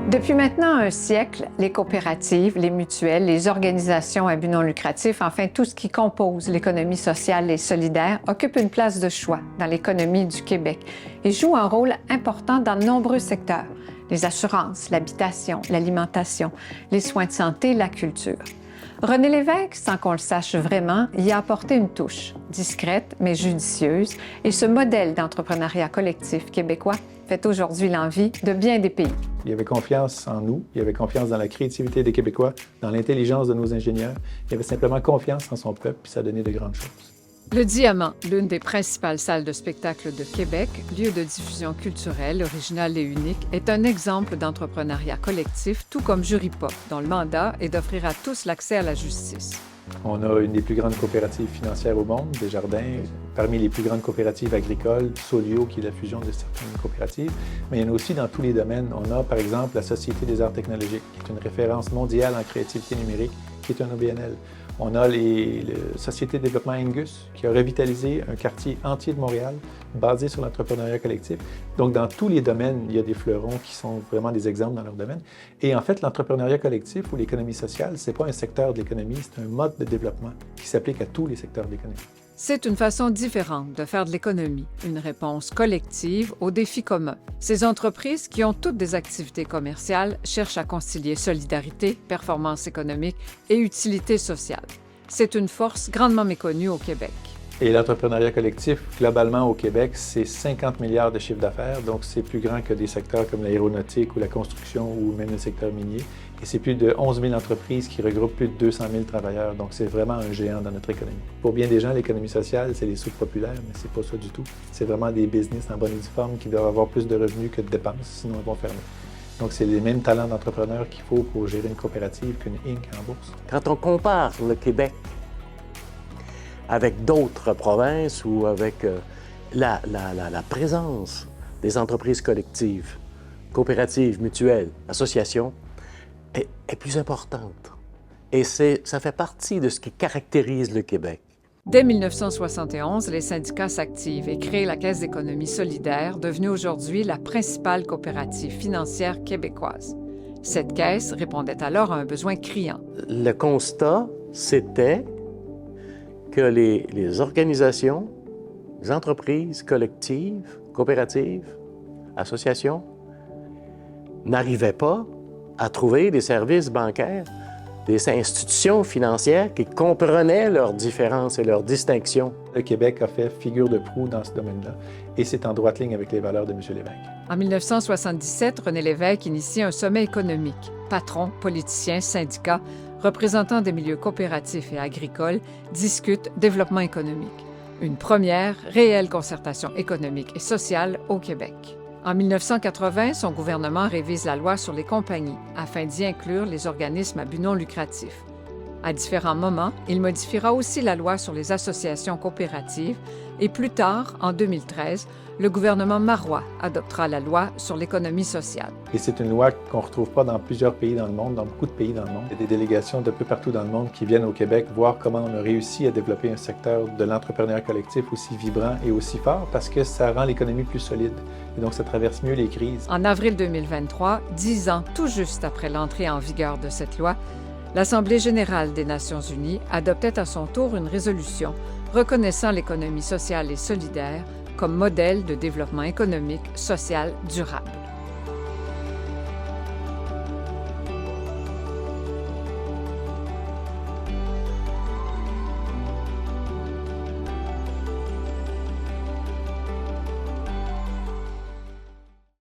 Depuis maintenant un siècle, les coopératives, les mutuelles, les organisations à but non lucratif, enfin tout ce qui compose l'économie sociale et solidaire, occupent une place de choix dans l'économie du Québec et jouent un rôle important dans de nombreux secteurs: les assurances, l'habitation, l'alimentation, les soins de santé, la culture. René Lévesque, sans qu'on le sache vraiment, y a apporté une touche, discrète mais judicieuse, et ce modèle d'entrepreneuriat collectif québécois fait aujourd'hui l'envie de bien des pays. Il y avait confiance en nous, il y avait confiance dans la créativité des Québécois, dans l'intelligence de nos ingénieurs, il y avait simplement confiance en son peuple, puis ça a donné de grandes choses. Le Diamant, l'une des principales salles de spectacle de Québec, lieu de diffusion culturelle originale et unique, est un exemple d'entrepreneuriat collectif, tout comme Jurypop, dont le mandat est d'offrir à tous l'accès à la justice. On a une des plus grandes coopératives financières au monde, Desjardins, parmi les plus grandes coopératives agricoles, Solio, qui est la fusion de certaines coopératives. Mais il y en a aussi dans tous les domaines. On a, par exemple, la Société des arts technologiques, qui est une référence mondiale en créativité numérique, qui est un OBNL. On a la Société de développement Angus, qui a revitalisé un quartier entier de Montréal, basé sur l'entrepreneuriat collectif. Donc, dans tous les domaines, il y a des fleurons qui sont vraiment des exemples dans leur domaine. Et en fait, l'entrepreneuriat collectif ou l'économie sociale, ce n'est pas un secteur de l'économie, c'est un mode de développement qui s'applique à tous les secteurs de l'économie. C'est une façon différente de faire de l'économie, une réponse collective aux défis communs. Ces entreprises, qui ont toutes des activités commerciales, cherchent à concilier solidarité, performance économique et utilité sociale. C'est une force grandement méconnue au Québec. Et l'entrepreneuriat collectif, globalement au Québec, c'est 50 milliards de chiffre d'affaires, donc c'est plus grand que des secteurs comme l'aéronautique ou la construction ou même le secteur minier. Et c'est plus de 11 000 entreprises qui regroupent plus de 200 000 travailleurs, donc c'est vraiment un géant dans notre économie. Pour bien des gens, l'économie sociale, c'est les sous populaires, mais c'est pas ça du tout. C'est vraiment des business en bonne et due forme qui doivent avoir plus de revenus que de dépenses, sinon ils vont fermer. Donc c'est les mêmes talents d'entrepreneurs qu'il faut pour gérer une coopérative qu'une Inc. en bourse. Quand on compare le Québec avec d'autres provinces ou avec la présence des entreprises collectives, coopératives, mutuelles, associations, est plus importante. Et ça fait partie de ce qui caractérise le Québec. Dès 1971, les syndicats s'activent et créent la Caisse d'économie solidaire, devenue aujourd'hui la principale coopérative financière québécoise. Cette caisse répondait alors à un besoin criant. Le constat, c'était que les organisations, les entreprises collectives, coopératives, associations, n'arrivaient pas à trouver des services bancaires, des institutions financières qui comprenaient leurs différences et leurs distinctions. Le Québec a fait figure de proue dans ce domaine-là et c'est en droite ligne avec les valeurs de M. Lévesque. En 1977, René Lévesque initie un sommet économique. Patrons, politiciens, syndicats, représentants des milieux coopératifs et agricoles discutent développement économique. Une première réelle concertation économique et sociale au Québec. En 1980, son gouvernement révise la loi sur les compagnies afin d'y inclure les organismes à but non lucratif. À différents moments, il modifiera aussi la loi sur les associations coopératives et plus tard, en 2013, le gouvernement Marois adoptera la loi sur l'économie sociale. Et c'est une loi qu'on ne retrouve pas dans plusieurs pays dans le monde, dans beaucoup de pays dans le monde. Il y a des délégations de peu partout dans le monde qui viennent au Québec voir comment on a réussi à développer un secteur de l'entrepreneuriat collectif aussi vibrant et aussi fort parce que ça rend l'économie plus solide. Et donc, ça traverse mieux les crises. En avril 2023, 10 ans tout juste après l'entrée en vigueur de cette loi, l'Assemblée générale des Nations unies adoptait à son tour une résolution reconnaissant l'économie sociale et solidaire comme modèle de développement économique, social, durable.